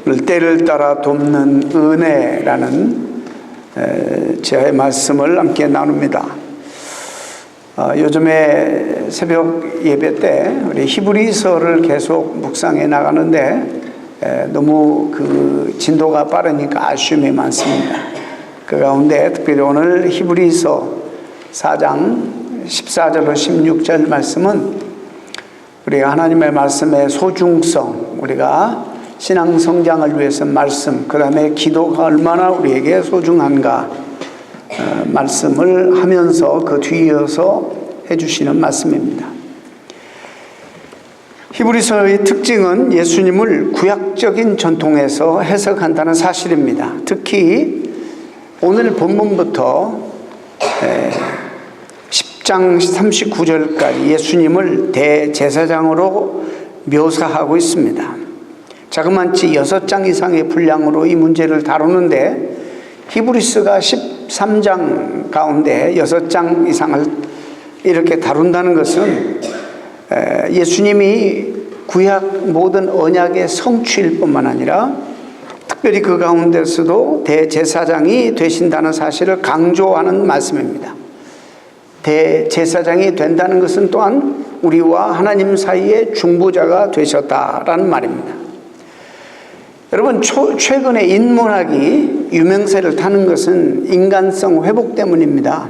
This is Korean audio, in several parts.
때를 따라 돕는 은혜라는 제 말씀을 함께 나눕니다. 요즘에 새벽 예배 때 우리 히브리서를 계속 묵상해 나가는데 너무 그 진도가 빠르니까 아쉬움이 많습니다. 그 가운데 특별히 오늘 히브리서 4장 14절로 16절 말씀은 우리가 하나님의 말씀의 소중성, 우리가 신앙 성장을 위해서 말씀, 그 다음에 기도가 얼마나 우리에게 소중한가 말씀을 하면서 그 뒤이어서 해주시는 말씀입니다. 히브리서의 특징은 예수님을 구약적인 전통에서 해석한다는 사실입니다. 특히 오늘 본문부터 10장 39절까지 예수님을 대제사장으로 묘사하고 있습니다. 자그마치 6장 이상의 분량으로 이 문제를 다루는데 히브리서가 13장 가운데 6장 이상을 이렇게 다룬다는 것은 예수님이 구약 모든 언약의 성취일 뿐만 아니라 특별히 그 가운데서도 대제사장이 되신다는 사실을 강조하는 말씀입니다. 대제사장이 된다는 것은 또한 우리와 하나님 사이의 중보자가 되셨다라는 말입니다. 여러분, 최근에 인문학이 유명세를 타는 것은 인간성 회복 때문입니다.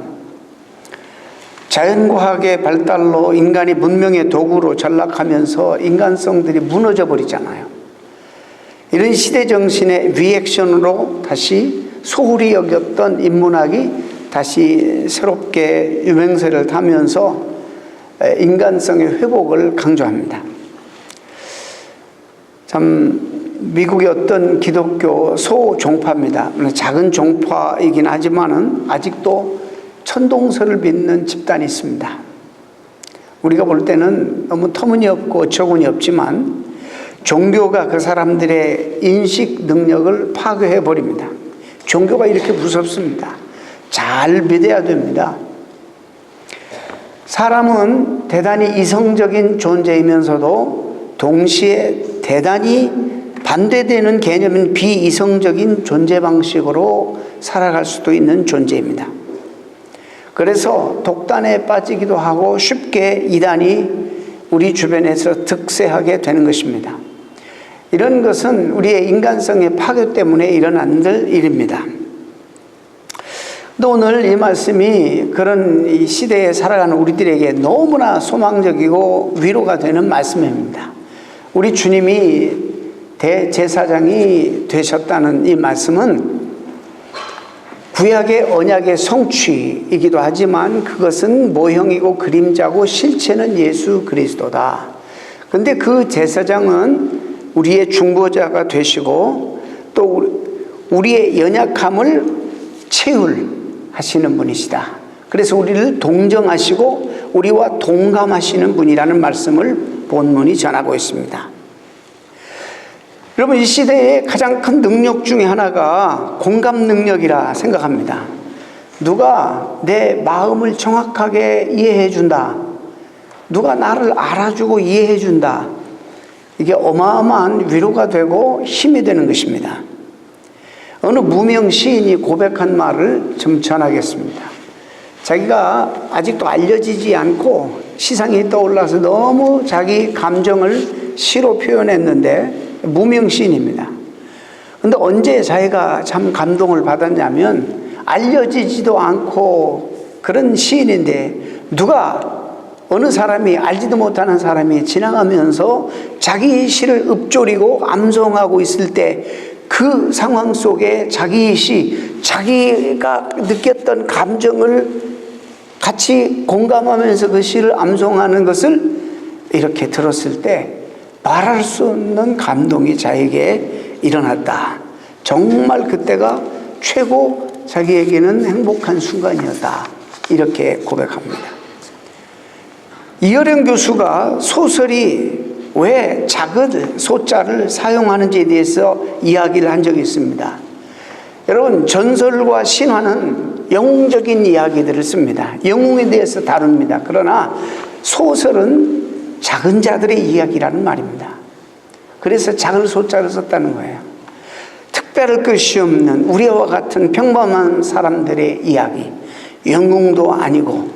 자연과학의 발달로 인간이 문명의 도구로 전락하면서 인간성들이 무너져 버리잖아요. 이런 시대 정신의 리액션으로 다시 소홀히 여겼던 인문학이 다시 새롭게 유명세를 타면서 인간성의 회복을 강조합니다. 참 미국의 어떤 기독교 소종파입니다. 작은 종파이긴 하지만은 아직도 천동설을 믿는 집단이 있습니다. 우리가 볼 때는 너무 터무니없고 어처구니 없지만 종교가 그 사람들의 인식 능력을 파괴해 버립니다. 종교가 이렇게 무섭습니다. 잘 믿어야 됩니다. 사람은 대단히 이성적인 존재이면서도 동시에 대단히 반대되는 개념인 비이성적인 존재 방식으로 살아갈 수도 있는 존재입니다. 그래서 독단에 빠지기도 하고 쉽게 이단이 우리 주변에서 득세하게 되는 것입니다. 이런 것은 우리의 인간성의 파괴 때문에 일어난 일입니다. 또 오늘 이 말씀이 그런 이 시대에 살아가는 우리들에게 너무나 소망적이고 위로가 되는 말씀입니다. 우리 주님이 대제사장이 되셨다는 이 말씀은 구약의 언약의 성취이기도 하지만 그것은 모형이고 그림자고 실체는 예수 그리스도다. 그런데 그 제사장은 우리의 중보자가 되시고 또 우리의 연약함을 채울하시는 분이시다. 그래서 우리를 동정하시고 우리와 동감하시는 분이라는 말씀을 본문이 전하고 있습니다. 여러분, 이 시대의 가장 큰 능력 중에 하나가 공감 능력이라 생각합니다. 누가 내 마음을 정확하게 이해해 준다. 누가 나를 알아주고 이해해 준다. 이게 어마어마한 위로가 되고 힘이 되는 것입니다. 어느 무명 시인이 고백한 말을 좀 전하겠습니다. 자기가 아직도 알려지지 않고 시상이 떠올라서 너무 자기 감정을 시로 표현했는데 무명 시인입니다. 그런데 언제 자기가 참 감동을 받았냐면 알려지지도 않고 그런 시인인데 누가 어느 사람이 알지도 못하는 사람이 지나가면서 자기 시를 읊조리고 암송하고 있을 때 그 상황 속에 자기 시, 자기가 느꼈던 감정을 같이 공감하면서 그 시를 암송하는 것을 이렇게 들었을 때 말할 수 없는 감동이 자에게 일어났다. 정말 그때가 최고 자기에게는 행복한 순간이었다. 이렇게 고백합니다. 이어령 교수가 소설이 왜 작은 소자를 사용하는지에 대해서 이야기를 한 적이 있습니다. 여러분, 전설과 신화는 영웅적인 이야기들을 씁니다. 영웅에 대해서 다룹니다. 그러나 소설은 작은 자들의 이야기라는 말입니다. 그래서 작은 소자를 썼다는 거예요. 특별할 것이 없는 우리와 같은 평범한 사람들의 이야기, 영웅도 아니고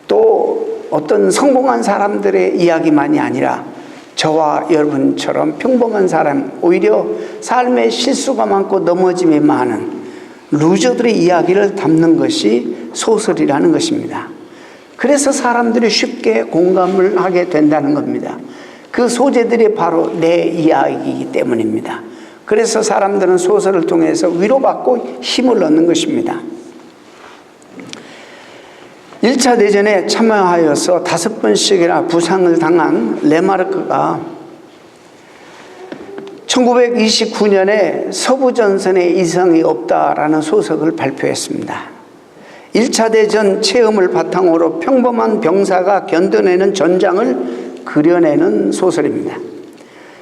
또 어떤 성공한 사람들의 이야기만이 아니라 저와 여러분처럼 평범한 사람, 오히려 삶에 실수가 많고 넘어짐이 많은 루저들의 이야기를 담는 것이 소설이라는 것입니다. 그래서 사람들이 쉽게 공감을 하게 된다는 겁니다. 그 소재들이 바로 내 이야기이기 때문입니다. 그래서 사람들은 소설을 통해서 위로받고 힘을 얻는 것입니다. 1차 대전에 참여하여서 5번씩이나 부상을 당한 레마르크가 1929년에 서부전선에 이상이 없다라는 소설을 발표했습니다. 1차 대전 체험을 바탕으로 평범한 병사가 견뎌내는 전장을 그려내는 소설입니다.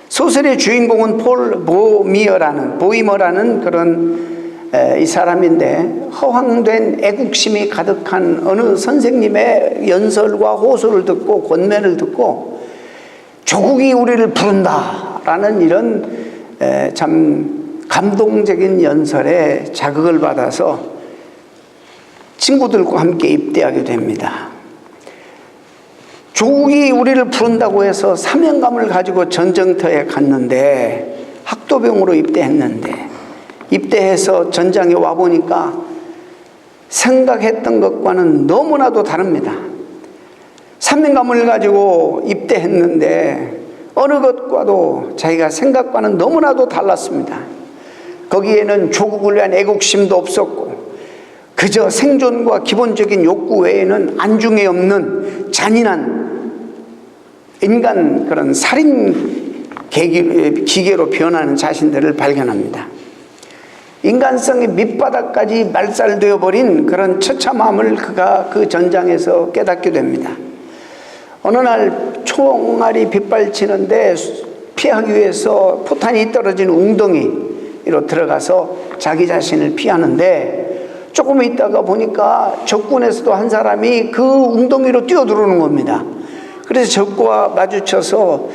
소설의 주인공은 폴 보이머라는 그런 이 사람인데, 허황된 애국심이 가득한 어느 선생님의 연설과 호소를 듣고 권면을 듣고 조국이 우리를 부른다라는 이런 참 감동적인 연설에 자극을 받아서 친구들과 함께 입대하게 됩니다. 조국이 우리를 부른다고 해서 사명감을 가지고 전쟁터에 갔는데, 학도병으로 입대했는데, 입대해서 전장에 와보니까 생각했던 것과는 너무나도 다릅니다. 사명감을 가지고 입대했는데 어느 것과도 자기가 생각과는 너무나도 달랐습니다. 거기에는 조국을 위한 애국심도 없었고 그저 생존과 기본적인 욕구 외에는 안중에 없는 잔인한 인간 그런 살인 기계로 변하는 자신들을 발견합니다. 인간성의 밑바닥까지 말살되어 버린 그런 처참함을 그가 그 전장에서 깨닫게 됩니다. 어느 날 총알이 빗발치는데 피하기 위해서 포탄이 떨어진 웅덩이로 들어가서 자기 자신을 피하는데, 조금 있다가 보니까 적군에서도 한 사람이 그 웅덩이로 뛰어들어오는 겁니다. 그래서 적과 마주쳐서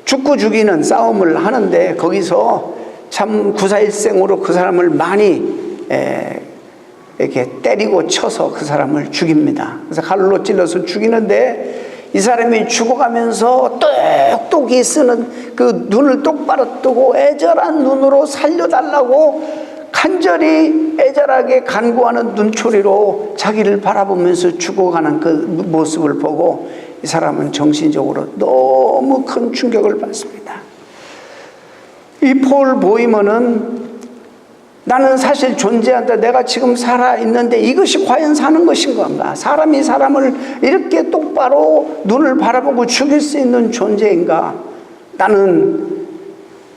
죽고 죽이는 싸움을 하는데, 거기서 참 구사일생으로 그 사람을 많이 이렇게 때리고 쳐서 그 사람을 죽입니다. 그래서 칼로 찔러서 죽이는데, 이 사람이 죽어가면서 똑똑히 쓰는 그 눈을 똑바로 뜨고 애절한 눈으로 살려달라고 간절히 애절하게 간구하는 눈초리로 자기를 바라보면서 죽어가는 그 모습을 보고 이 사람은 정신적으로 너무 큰 충격을 받습니다. 이 폴 보이머는 나는 사실 존재한다, 내가 지금 살아있는데 이것이 과연 사는 것인 건가? 사람이 사람을 이렇게 똑바로 눈을 바라보고 죽일 수 있는 존재인가? 나는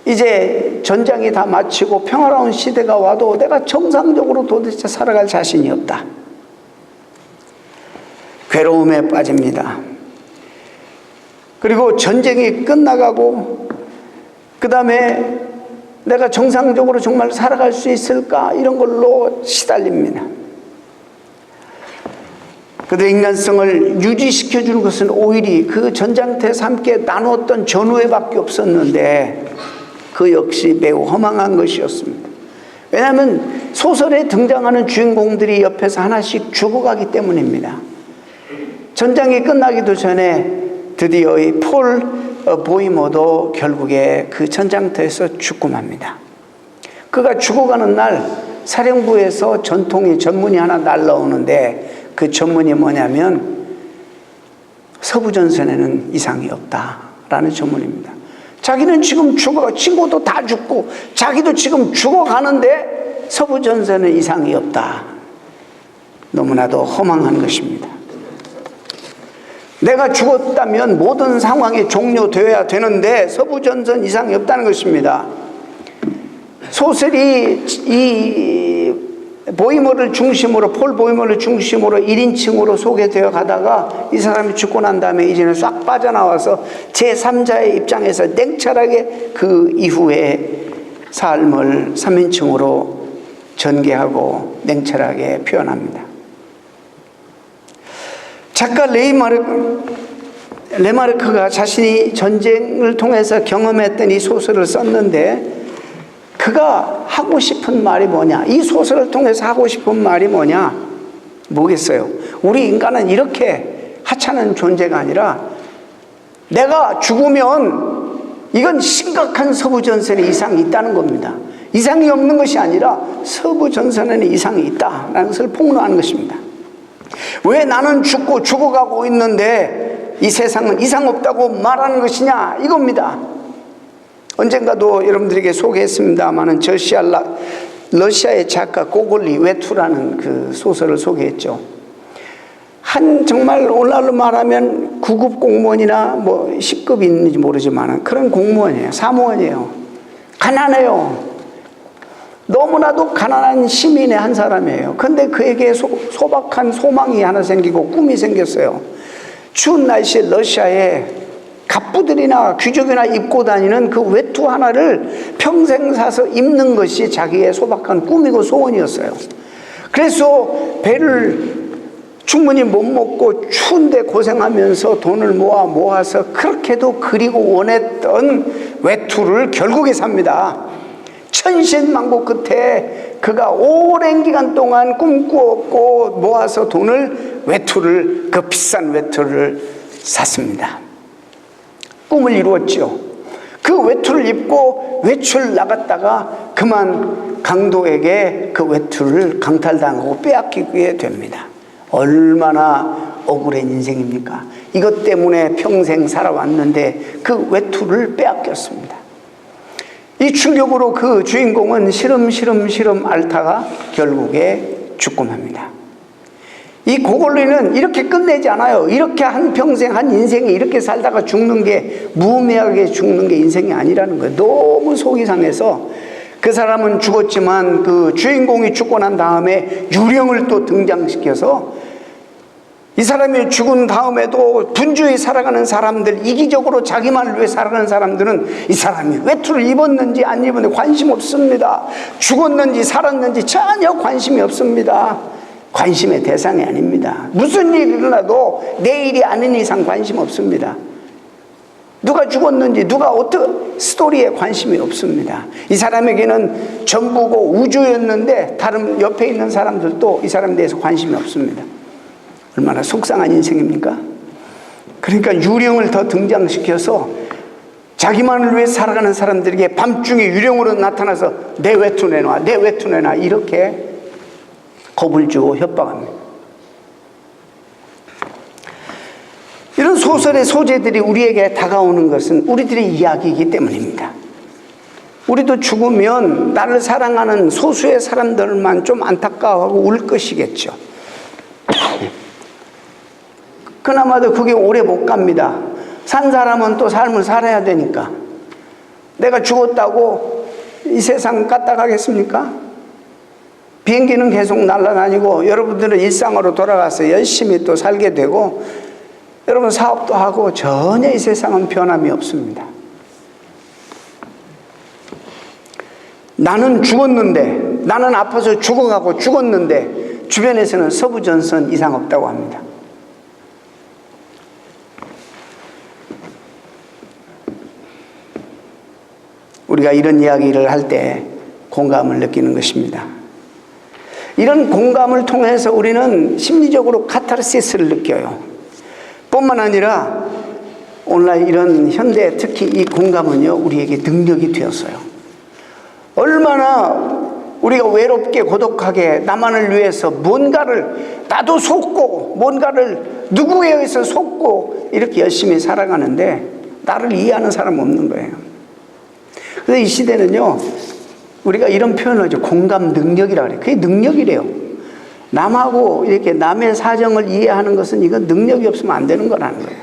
이제 전장이 다 마치고 평화로운 시대가 와도 내가 정상적으로 도대체 살아갈 자신이 없다. 괴로움에 빠집니다. 그리고 전쟁이 끝나가고 그 다음에 내가 정상적으로 정말 살아갈 수 있을까? 이런 걸로 시달립니다. 그들의 인간성을 유지시켜주는 것은 오히려 그 전장터에서 함께 나누었던 전우회밖에 없었는데 그 역시 매우 허망한 것이었습니다. 왜냐하면 소설에 등장하는 주인공들이 옆에서 하나씩 죽어가기 때문입니다. 전장이 끝나기도 전에 드디어 이 폴 보이머도 결국에 그 전장터에서 죽고 맙니다. 그가 죽어가는 날 사령부에서 전통의 전문이 하나 날라오는데, 그 전문이 뭐냐면 서부전선에는 이상이 없다라는 전문입니다. 자기는 지금 친구도 다 죽고 자기도 지금 죽어가는데 서부전선에 이상이 없다. 너무나도 허망한 것입니다. 내가 죽었다면 모든 상황이 종료되어야 되는데 서부전선 이상이 없다는 것입니다. 소설이 이 보이머를 중심으로, 폴 보이머를 중심으로 1인칭으로 소개되어 가다가 이 사람이 죽고 난 다음에 이제는 싹 빠져나와서 제3자의 입장에서 냉철하게 그 이후의 삶을 3인칭으로 전개하고 냉철하게 표현합니다. 작가 레마르크가 자신이 전쟁을 통해서 경험했던 이 소설을 썼는데, 그 그가 하고 싶은 말이 뭐냐? 이 소설을 통해서 하고 싶은 말이 뭐냐? 뭐겠어요? 우리 인간은 이렇게 하찮은 존재가 아니라 내가 죽으면 이건 심각한 서부전선에 이상이 있다는 겁니다. 이상이 없는 것이 아니라 서부전선에는 이상이 있다라는 것을 폭로하는 것입니다. 왜 나는 죽고 죽어가고 있는데 이 세상은 이상 없다고 말하는 것이냐? 이겁니다. 언젠가도 여러분들에게 소개했습니다마는 러시아의 작가 고골리 외투라는 그 소설을 소개했죠. 한 정말 오늘날로 말하면 9급 공무원이나 뭐 10급이 있는지 모르지만 그런 공무원이에요. 사무원이에요. 가난해요. 너무나도 가난한 시민의 한 사람이에요. 그런데 그에게 소박한 소망이 하나 생기고 꿈이 생겼어요. 추운 날씨에 러시아에 갑부들이나 귀족이나 입고 다니는 그 외투 하나를 평생 사서 입는 것이 자기의 소박한 꿈이고 소원이었어요. 그래서 배를 충분히 못 먹고 추운데 고생하면서 돈을 모아서 그렇게도 그리고 원했던 외투를 결국에 삽니다. 천신만고 끝에 그가 오랜 기간 동안 꿈꾸었고 모아서 돈을 그 비싼 외투를 샀습니다. 꿈을 이루었죠. 그 외투를 입고 외출 나갔다가 그만 강도에게 그 외투를 강탈당하고 빼앗기게 됩니다. 얼마나 억울한 인생입니까? 이것 때문에 평생 살아왔는데 그 외투를 빼앗겼습니다. 이 충격으로 그 주인공은 시름시름 앓다가 결국에 죽고 맙니다. 이 고골리는 이렇게 끝내지 않아요. 이렇게 한 평생 한 인생이 이렇게 살다가 죽는 게 무의미하게 죽는 게 인생이 아니라는 거예요. 너무 속이 상해서 그 사람은 죽었지만 그 주인공이 죽고 난 다음에 유령을 또 등장시켜서 이 사람이 죽은 다음에도 분주히 살아가는 사람들, 이기적으로 자기만을 위해 살아가는 사람들은 이 사람이 외투를 입었는지 안 입었는지 관심 없습니다. 죽었는지 살았는지 전혀 관심이 없습니다. 관심의 대상이 아닙니다. 무슨 일이 일어나도 내 일이 아닌 이상 관심 없습니다. 누가 죽었는지 누가 어떤 스토리에 관심이 없습니다. 이 사람에게는 전부고 우주였는데 다른 옆에 있는 사람들도 이 사람에 대해서 관심이 없습니다. 얼마나 속상한 인생입니까? 그러니까 유령을 더 등장시켜서 자기만을 위해 살아가는 사람들에게 밤중에 유령으로 나타나서 내 외투 내놔, 내 외투 내놔 이렇게 겁을 주고 협박합니다. 이런 소설의 소재들이 우리에게 다가오는 것은 우리들의 이야기이기 때문입니다. 우리도 죽으면 나를 사랑하는 소수의 사람들만 좀 안타까워하고 울 것이겠죠. 그나마도 그게 오래 못 갑니다. 산 사람은 또 삶을 살아야 되니까. 내가 죽었다고 이 세상 까딱하겠습니까? 비행기는 계속 날아다니고 여러분들은 일상으로 돌아가서 열심히 또 살게 되고 여러분 사업도 하고 전혀 이 세상은 변함이 없습니다. 나는 죽었는데, 나는 아파서 죽어가고 죽었는데 주변에서는 서부전선 이상 없다고 합니다. 우리가 이런 이야기를 할 때 공감을 느끼는 것입니다. 이런 공감을 통해서 우리는 심리적으로 카타르시스를 느껴요. 뿐만 아니라 오늘날 이런 현대 특히 이 공감은요 우리에게 능력이 되었어요. 얼마나 우리가 외롭게 고독하게 나만을 위해서 뭔가를 나도 속고 뭔가를 누구에 의해서 속고 이렇게 열심히 살아가는데 나를 이해하는 사람 없는 거예요. 그래서 이 시대는요 우리가 이런 표현을 하죠. 공감 능력이라고 그래요. 그게 능력이래요. 남하고 이렇게 남의 사정을 이해하는 것은 이건 능력이 없으면 안 되는 거라는 거예요.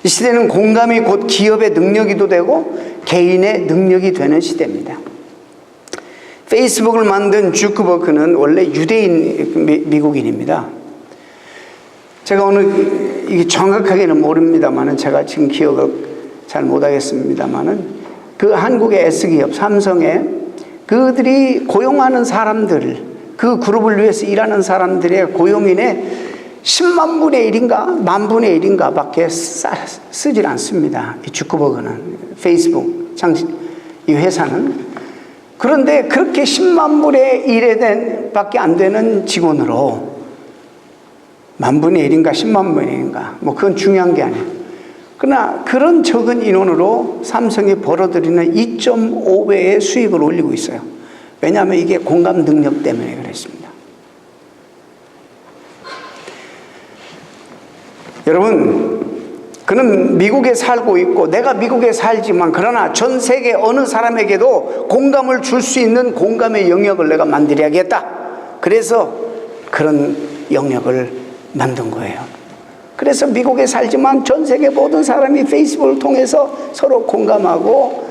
이 시대는 공감이 곧 기업의 능력이도 되고 개인의 능력이 되는 시대입니다. 페이스북을 만든 주크버크는 원래 유대인 미국인입니다. 제가 오늘 이게 정확하게는 모릅니다만은 제가 지금 기억을 잘 못하겠습니다만은 그 한국의 S기업 삼성에 그들이 고용하는 사람들 그 그룹을 위해서 일하는 사람들의 고용인의 10만 분의 1인가 만 분의 1인가 밖에 쓰질 않습니다. 이 주크버그는 페이스북 이 회사는. 그런데 그렇게 10만 불의 1에 밖에 안 되는 직원으로 10,000분의 1인가 10만 분의 1인가 뭐 그건 중요한 게 아니에요. 그러나 그런 적은 인원으로 삼성이 벌어들이는 2.5배의 수익을 올리고 있어요. 왜냐하면 이게 공감 능력 때문에 그렇습니다. 여러분, 그는 미국에 살고 있고 내가 미국에 살지만 그러나 전 세계 어느 사람에게도 공감을 줄 수 있는 공감의 영역을 내가 만들어야겠다. 그래서 그런 영역을 만든 거예요. 그래서 미국에 살지만 전 세계 모든 사람이 페이스북을 통해서 서로 공감하고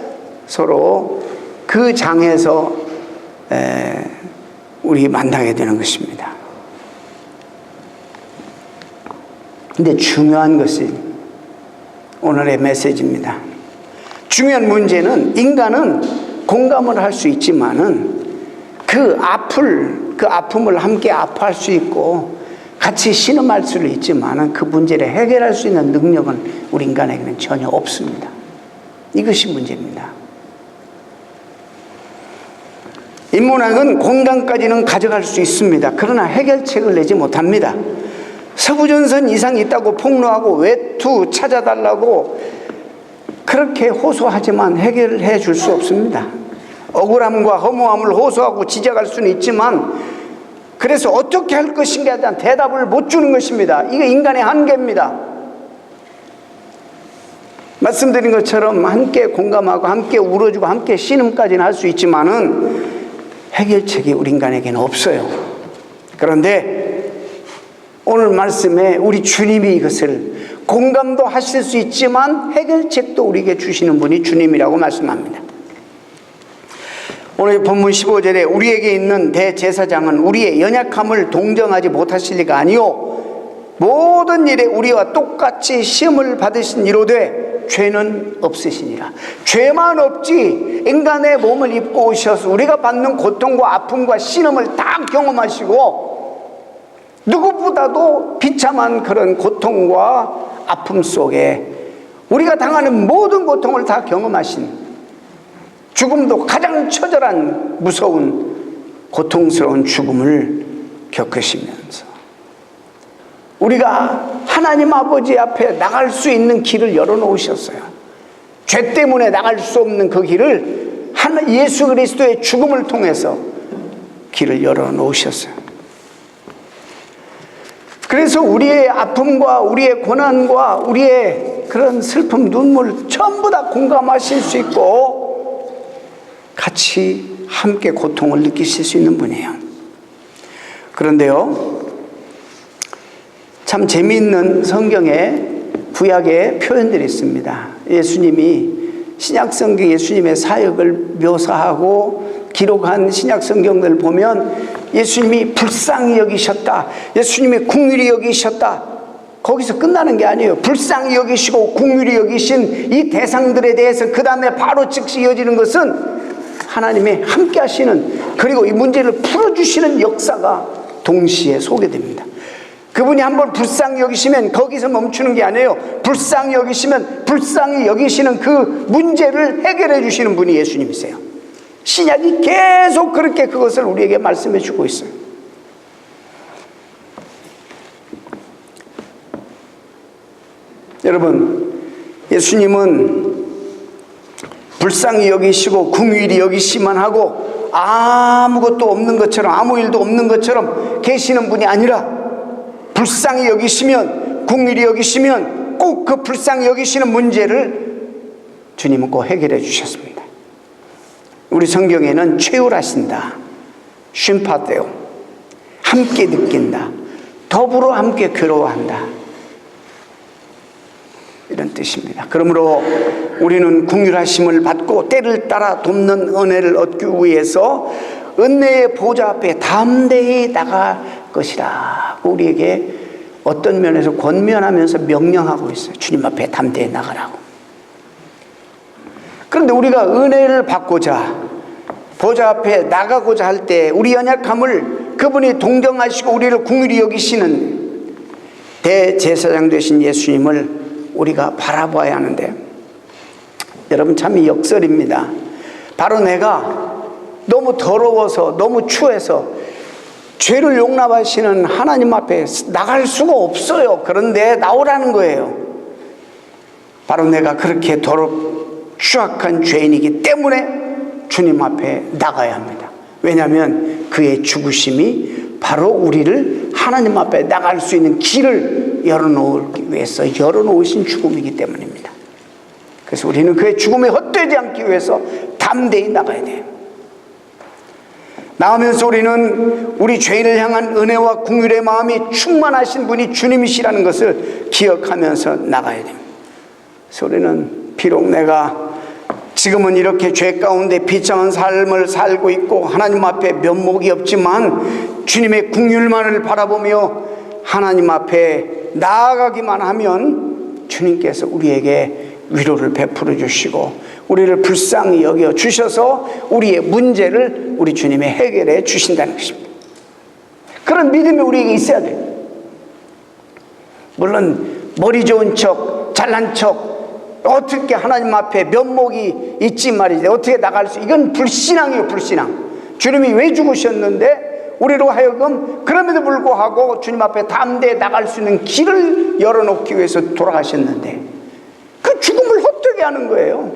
서로 그 장에서 우리 만나게 되는 것입니다. 근데 중요한 것이 오늘의 메시지입니다. 중요한 문제는 인간은 공감을 할 수 있지만은 그 아픔을 함께 아파할 수 있고 같이 신음할 수는 있지만은 그 문제를 해결할 수 있는 능력은 우리 인간에게는 전혀 없습니다. 이것이 문제입니다. 인문학은 공감까지는 가져갈 수 있습니다. 그러나 해결책을 내지 못합니다. 서부전선 이상이 있다고 폭로하고 외투 찾아달라고 그렇게 호소하지만 해결해 줄 수 없습니다. 억울함과 허무함을 호소하고 지적할 수는 있지만 그래서 어떻게 할 것인가에 대한 대답을 못 주는 것입니다. 이게 인간의 한계입니다. 말씀드린 것처럼 함께 공감하고 함께 울어주고 함께 신음까지는 할 수 있지만은 해결책이 우리 인간에게는 없어요. 그런데 오늘 말씀에 우리 주님이 이것을 공감도 하실 수 있지만 해결책도 우리에게 주시는 분이 주님이라고 말씀합니다. 오늘 본문 15절에 우리에게 있는 대제사장은 우리의 연약함을 동정하지 못하실 리가 아니요 모든 일에 우리와 똑같이 시험을 받으신 이로되 죄는 없으시니라. 죄만 없지 인간의 몸을 입고 오셔서 우리가 받는 고통과 아픔과 신음을 다 경험하시고 누구보다도 비참한 그런 고통과 아픔 속에 우리가 당하는 모든 고통을 다 경험하신 죽음도 가장 처절한 무서운 고통스러운 죽음을 겪으시면서 우리가 하나님 아버지 앞에 나갈 수 있는 길을 열어놓으셨어요. 죄 때문에 나갈 수 없는 그 길을 예수 그리스도의 죽음을 통해서 길을 열어놓으셨어요. 그래서 우리의 아픔과 우리의 고난과 우리의 그런 슬픔, 눈물 전부 다 공감하실 수 있고 같이 함께 고통을 느끼실 수 있는 분이에요. 그런데요, 참 재미있는 성경에 구약의 표현들이 있습니다. 예수님이 신약성경 예수님의 사역을 묘사하고 기록한 신약성경들을 보면 예수님이 불쌍히 여기셨다, 예수님이 긍휼히 여기셨다, 거기서 끝나는 게 아니에요. 불쌍히 여기시고 긍휼히 여기신 이 대상들에 대해서 그 다음에 바로 즉시 이어지는 것은 하나님의 함께 하시는 그리고 이 문제를 풀어주시는 역사가 동시에 소개됩니다. 그분이 한번 불쌍히 여기시면 거기서 멈추는 게 아니에요. 불쌍히 여기시면 불쌍히 여기시는 그 문제를 해결해 주시는 분이 예수님이세요. 신약이 계속 그렇게 그것을 우리에게 말씀해 주고 있어요. 여러분, 예수님은 불쌍히 여기시고 긍휼히 여기시만 하고 아무것도 없는 것처럼 아무 일도 없는 것처럼 계시는 분이 아니라 불쌍히 여기시면 긍휼히 여기시면 꼭 그 불쌍히 여기시는 문제를 주님은 꼭 해결해 주셨습니다. 우리 성경에는 최후하신다, 쉼파데오, 함께 느낀다, 더불어 함께 괴로워한다, 이런 뜻입니다. 그러므로 우리는 긍휼하심을 받고 때를 따라 돕는 은혜를 얻기 위해서 은혜의 보좌 앞에 담대히 나갈 것이라 우리에게 어떤 면에서 권면하면서 명령하고 있어요. 주님 앞에 담대히 나가라고. 그런데 우리가 은혜를 받고자 보좌 앞에 나가고자 할 때 우리 연약함을 그분이 동정하시고 우리를 긍휼히 여기시는 대제사장 되신 예수님을 우리가 바라봐야 하는데 여러분 참 역설입니다. 바로 내가 너무 더러워서 너무 추해서 죄를 용납하시는 하나님 앞에 나갈 수가 없어요. 그런데 나오라는 거예요. 바로 내가 그렇게 추악한 죄인이기 때문에 주님 앞에 나가야 합니다. 왜냐하면 그의 죽으심이 바로 우리를 하나님 앞에 나갈 수 있는 길을 열어놓기 위해서 열어놓으신 죽음이기 때문입니다. 그래서 우리는 그의 죽음에 헛되지 않기 위해서 담대히 나가야 돼요. 나오면서 우리는 우리 죄인을 향한 은혜와 긍휼의 마음이 충만하신 분이 주님이시라는 것을 기억하면서 나가야 됩니다. 그래서 우리는 비록 내가 지금은 이렇게 죄 가운데 비참한 삶을 살고 있고 하나님 앞에 면목이 없지만 주님의 긍휼만을 바라보며 하나님 앞에 나아가기만 하면 주님께서 우리에게 위로를 베풀어 주시고 우리를 불쌍히 여겨 주셔서 우리의 문제를 우리 주님이 해결해 주신다는 것입니다. 그런 믿음이 우리에게 있어야 돼요. 물론 머리 좋은 척, 잘난 척, 어떻게 하나님 앞에 면목이 있지 말이지 어떻게 나갈 수, 이건 불신앙이에요. 불신앙. 주님이 왜 죽으셨는데 우리로 하여금 그럼에도 불구하고 주님 앞에 담대히 나갈 수 있는 길을 열어놓기 위해서 돌아가셨는데 그 죽음을 헛되게 하는 거예요.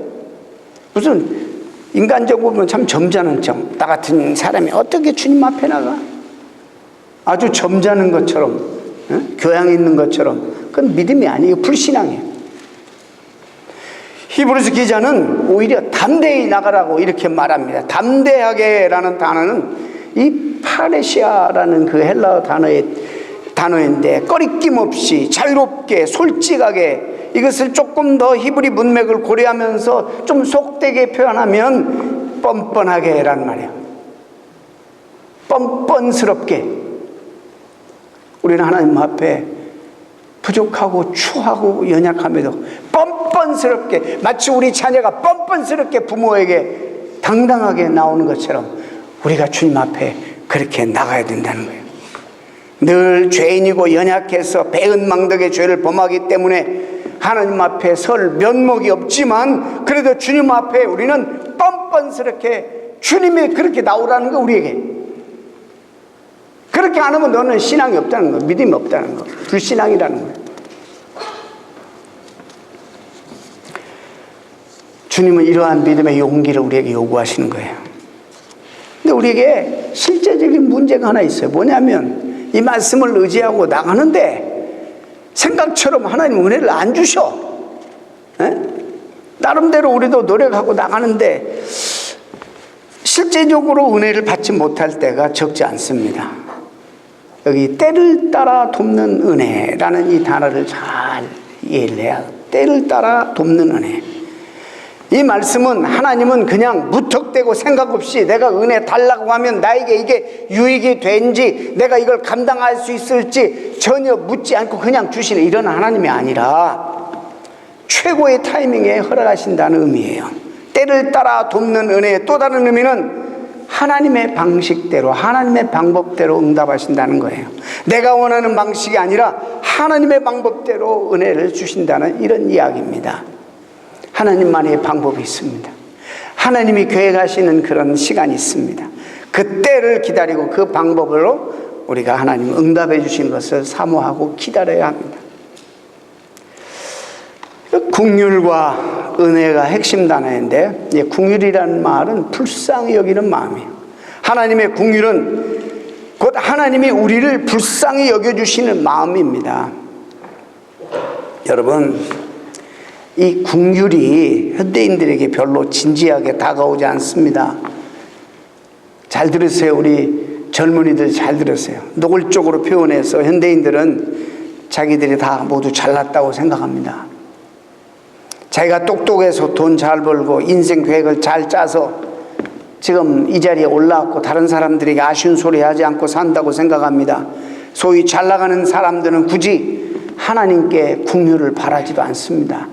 무슨 인간적으로 보면 참 점잖은 척, 나 같은 사람이 어떻게 주님 앞에 나가? 아주 점잖은 것처럼, 교양 있는 것처럼. 그건 믿음이 아니에요. 불신앙이에요. 히브리서 기자는 오히려 담대히 나가라고 이렇게 말합니다. 담대하게라는 단어는 이 파레시아라는 그 헬라어 단어인데 꺼리낌 없이 자유롭게 솔직하게, 이것을 조금 더 히브리 문맥을 고려하면서 좀 속되게 표현하면 뻔뻔하게라는 말이에요. 뻔뻔스럽게. 우리는 하나님 앞에 부족하고 추하고 연약함에도 뻔뻔스럽게, 마치 우리 자녀가 뻔뻔스럽게 부모에게 당당하게 나오는 것처럼 우리가 주님 앞에 그렇게 나가야 된다는 거예요. 늘 죄인이고 연약해서 배은망덕의 죄를 범하기 때문에 하나님 앞에 설 면목이 없지만 그래도 주님 앞에 우리는 뻔뻔스럽게 주님이 그렇게 나오라는 거. 우리에게 그렇게 안 하면 너는 신앙이 없다는 거, 믿음이 없다는 거, 불신앙이라는 거예요. 주님은 이러한 믿음의 용기를 우리에게 요구하시는 거예요. 근데 우리에게 실제적인 문제가 하나 있어요. 뭐냐면 이 말씀을 의지하고 나가는데 생각처럼 하나님 은혜를 안 주셔. 에? 나름대로 우리도 노력하고 나가는데 실제적으로 은혜를 받지 못할 때가 적지 않습니다. 여기 때를 따라 돕는 은혜라는 이 단어를 잘 이해를 해야 해요. 때를 따라 돕는 은혜. 이 말씀은 하나님은 그냥 무턱대고 생각 없이 내가 은혜 달라고 하면 나에게 이게 유익이 된지 내가 이걸 감당할 수 있을지 전혀 묻지 않고 그냥 주시는 이런 하나님이 아니라 최고의 타이밍에 허락하신다는 의미예요. 때를 따라 돕는 은혜의 또 다른 의미는 하나님의 방식대로, 하나님의 방법대로 응답하신다는 거예요. 내가 원하는 방식이 아니라 하나님의 방법대로 은혜를 주신다는 이런 이야기입니다. 하나님만의 방법이 있습니다. 하나님이 계획하시는 그런 시간이 있습니다. 그 때를 기다리고 그 방법으로 우리가 하나님 응답해 주신 것을 사모하고 기다려야 합니다. 긍휼과 은혜가 핵심 단어인데, 긍휼이라는 말은 불쌍히 여기는 마음이에요. 하나님의 긍휼은 곧 하나님이 우리를 불쌍히 여겨주시는 마음입니다. 여러분, 이 긍휼이 현대인들에게 별로 진지하게 다가오지 않습니다. 잘 들으세요. 우리 젊은이들 잘 들으세요. 노골적으로 표현해서 현대인들은 자기들이 다 모두 잘났다고 생각합니다. 자기가 똑똑해서 돈 잘 벌고 인생 계획을 잘 짜서 지금 이 자리에 올라왔고 다른 사람들에게 아쉬운 소리 하지 않고 산다고 생각합니다. 소위 잘 나가는 사람들은 굳이 하나님께 긍휼을 바라지도 않습니다.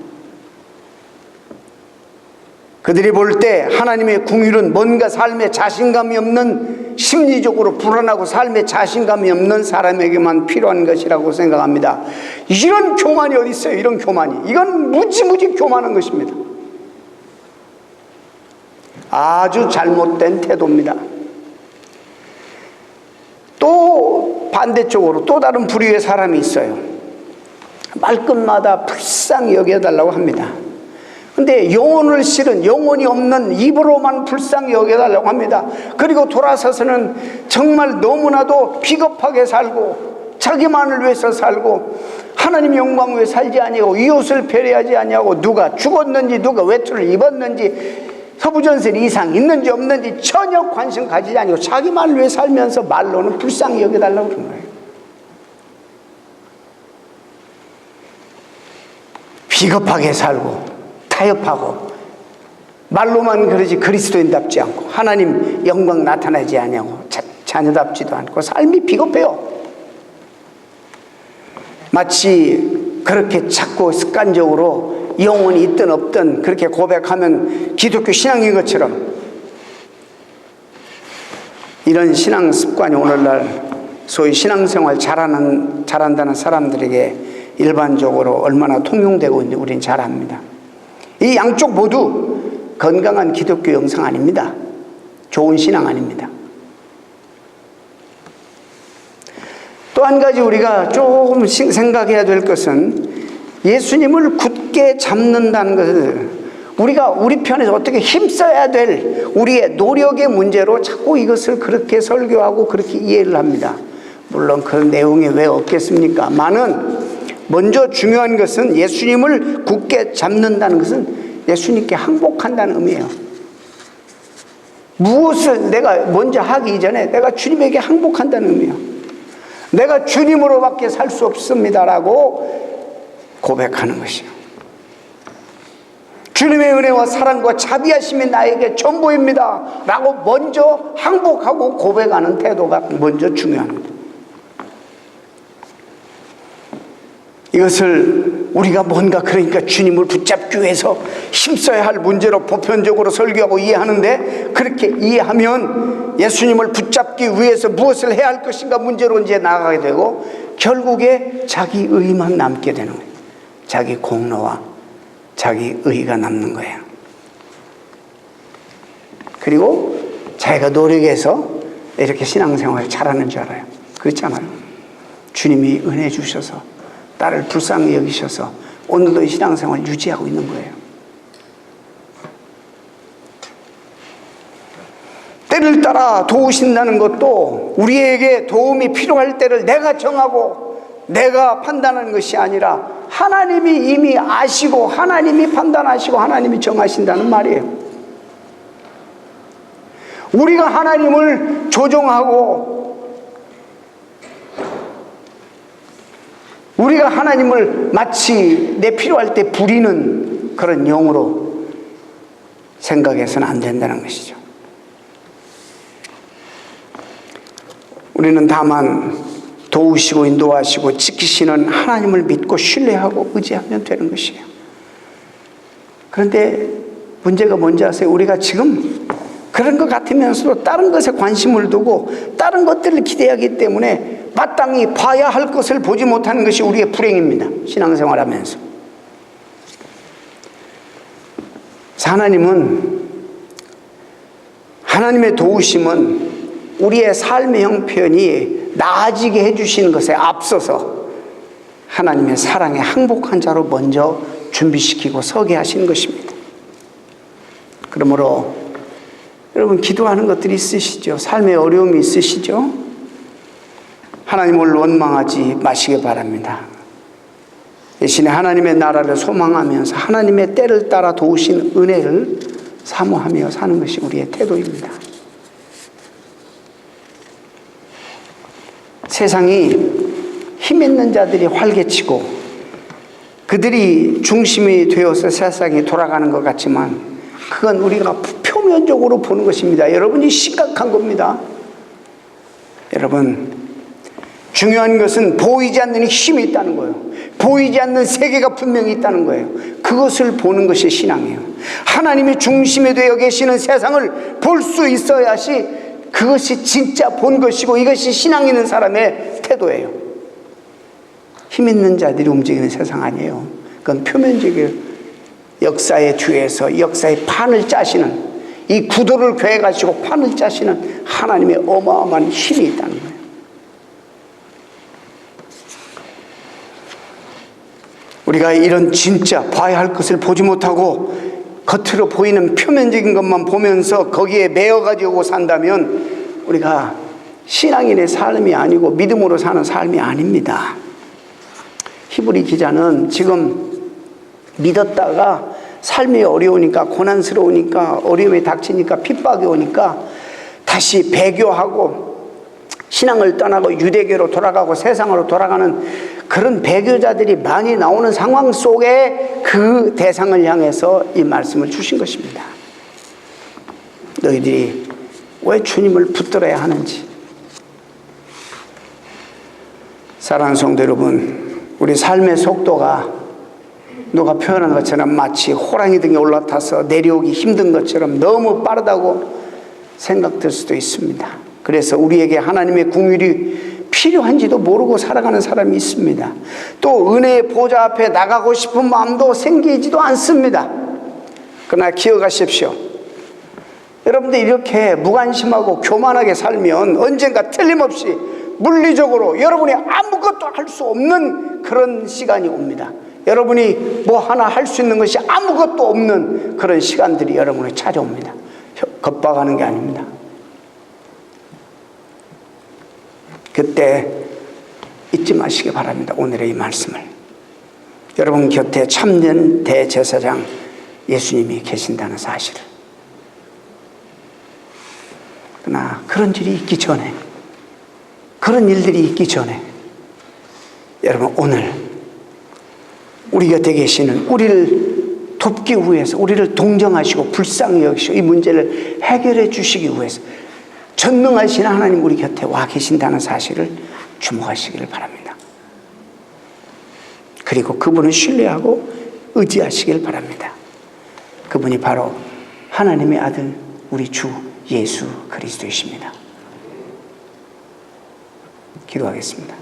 그들이 볼 때 하나님의 긍휼은 뭔가 삶에 자신감이 없는, 심리적으로 불안하고 삶에 자신감이 없는 사람에게만 필요한 것이라고 생각합니다. 이런 교만이 어디 있어요? 이런 교만이. 이건 무지무지 교만한 것입니다. 아주 잘못된 태도입니다. 또 반대쪽으로 또 다른 부류의 사람이 있어요. 말끝마다 불쌍히 여겨달라고 합니다. 근데 영혼을 실은, 영혼이 없는 입으로만 불쌍히 여겨달라고 합니다. 그리고 돌아서서는 정말 너무나도 비겁하게 살고 자기만을 위해서 살고 하나님 영광 위해 살지 아니하고 이웃을 배려하지 아니하고 누가 죽었는지 누가 외투를 입었는지 서부전선 이상 있는지 없는지 전혀 관심 가지지 아니하고 자기만을 위해 살면서 말로는 불쌍히 여겨달라고 그런 거예요. 비겁하게 살고 타협하고 말로만 그러지 그리스도인답지 않고 하나님 영광 나타나지 아니하고 자녀답지도 않고 삶이 비겁해요. 마치 그렇게 자꾸 습관적으로 영혼이 있든 없든 그렇게 고백하면 기독교 신앙인 것처럼 이런 신앙 습관이 오늘날 소위 신앙생활 잘한다는 사람들에게 일반적으로 얼마나 통용되고 있는지 우리는 잘 압니다. 이 양쪽 모두 건강한 기독교 영성 아닙니다. 좋은 신앙 아닙니다. 또 한 가지 우리가 조금 생각해야 될 것은 예수님을 굳게 잡는다는 것을 우리가 우리 편에서 어떻게 힘써야 될 우리의 노력의 문제로 자꾸 이것을 그렇게 설교하고 그렇게 이해를 합니다. 물론 그 내용이 왜 없겠습니까? 먼저 중요한 것은 예수님을 굳게 잡는다는 것은 예수님께 항복한다는 의미예요. 무엇을 내가 먼저 하기 전에 내가 주님에게 항복한다는 의미예요. 내가 주님으로밖에 살 수 없습니다라고 고백하는 것이요. 주님의 은혜와 사랑과 자비하심이 나에게 전부입니다 라고 먼저 항복하고 고백하는 태도가 먼저 중요합니다. 이것을 우리가 뭔가 그러니까 주님을 붙잡기 위해서 힘써야 할 문제로 보편적으로 설교하고 이해하는데 그렇게 이해하면 예수님을 붙잡기 위해서 무엇을 해야 할 것인가 문제로 이제 나아가게 되고 결국에 자기 의만 남게 되는 거예요. 자기 공로와 자기 의가 남는 거예요. 그리고 자기가 노력해서 이렇게 신앙생활 잘하는 줄 알아요. 그렇지 않아요. 주님이 은혜 주셔서 나를 불쌍히 여기셔서 오늘도 이 신앙생활을 유지하고 있는 거예요. 때를 따라 도우신다는 것도 우리에게 도움이 필요할 때를 내가 정하고 내가 판단하는 것이 아니라 하나님이 이미 아시고 하나님이 판단하시고 하나님이 정하신다는 말이에요. 우리가 하나님을 조종하고 우리가 하나님을 마치 내 필요할 때 부리는 그런 영으로 생각해서는 안 된다는 것이죠. 우리는 다만 도우시고 인도하시고 지키시는 하나님을 믿고 신뢰하고 의지하면 되는 것이에요. 그런데 문제가 뭔지 아세요? 우리가 지금 그런 것 같으면서도 다른 것에 관심을 두고 다른 것들을 기대하기 때문에 마땅히 봐야 할 것을 보지 못하는 것이 우리의 불행입니다. 신앙생활하면서. 하나님의 도우심은 우리의 삶의 형편이 나아지게 해주시는 것에 앞서서 하나님의 사랑에 항복한 자로 먼저 준비시키고 서게 하시는 것입니다. 그러므로 여러분 기도하는 것들이 있으시죠? 삶의 어려움이 있으시죠? 하나님을 원망하지 마시기 바랍니다. 대신에 하나님의 나라를 소망하면서 하나님의 때를 따라 도우신 은혜를 사모하며 사는 것이 우리의 태도입니다. 세상이 힘 있는 자들이 활개치고 그들이 중심이 되어서 세상이 돌아가는 것 같지만 그건 우리가 표면적으로 보는 것입니다. 여러분이 심각한 겁니다. 여러분, 중요한 것은 보이지 않는 힘이 있다는 거예요. 보이지 않는 세계가 분명히 있다는 거예요. 그것을 보는 것이 신앙이에요. 하나님이 중심에 되어 계시는 세상을 볼 수 있어야지 그것이 진짜 본 것이고 이것이 신앙 있는 사람의 태도예요. 힘 있는 자들이 움직이는 세상 아니에요. 그건 표면적이에요. 역사의 뒤에서 역사의 판을 짜시는 이 구도를 괴가지고 판을 짜시는 하나님의 어마어마한 힘이 있다는 거예요. 우리가 이런 진짜 봐야 할 것을 보지 못하고 겉으로 보이는 표면적인 것만 보면서 거기에 매여가지고 산다면 우리가 신앙인의 삶이 아니고 믿음으로 사는 삶이 아닙니다. 히브리 기자는 지금 믿었다가 삶이 어려우니까, 고난스러우니까, 어려움이 닥치니까, 핍박이 오니까 다시 배교하고 신앙을 떠나고 유대교로 돌아가고 세상으로 돌아가는 그런 배교자들이 많이 나오는 상황 속에 그 대상을 향해서 이 말씀을 주신 것입니다. 너희들이 왜 주님을 붙들어야 하는지. 사랑하는 성도 여러분, 우리 삶의 속도가 누가 표현한 것처럼 마치 호랑이 등에 올라타서 내려오기 힘든 것처럼 너무 빠르다고 생각될 수도 있습니다. 그래서 우리에게 하나님의 긍휼이 필요한지도 모르고 살아가는 사람이 있습니다. 또 은혜의 보좌 앞에 나가고 싶은 마음도 생기지도 않습니다. 그러나 기억하십시오. 여러분들 이렇게 무관심하고 교만하게 살면 언젠가 틀림없이 물리적으로 여러분이 아무것도 할 수 없는 그런 시간이 옵니다. 여러분이 뭐 하나 할 수 있는 것이 아무것도 없는 그런 시간들이 여러분을 찾아옵니다. 겁박하는 게 아닙니다. 그때 잊지 마시기 바랍니다. 오늘의 이 말씀을. 여러분 곁에 참된 대제사장 예수님이 계신다는 사실을. 그러나 그런 일이 있기 전에, 그런 일들이 있기 전에 여러분 오늘 우리 곁에 계시는, 우리를 돕기 위해서, 우리를 동정하시고 불쌍히 여기시고 이 문제를 해결해 주시기 위해서 전능하신 하나님 우리 곁에 와 계신다는 사실을 주목하시기를 바랍니다. 그리고 그분을 신뢰하고 의지하시길 바랍니다. 그분이 바로 하나님의 아들 우리 주 예수 그리스도이십니다. 기도하겠습니다.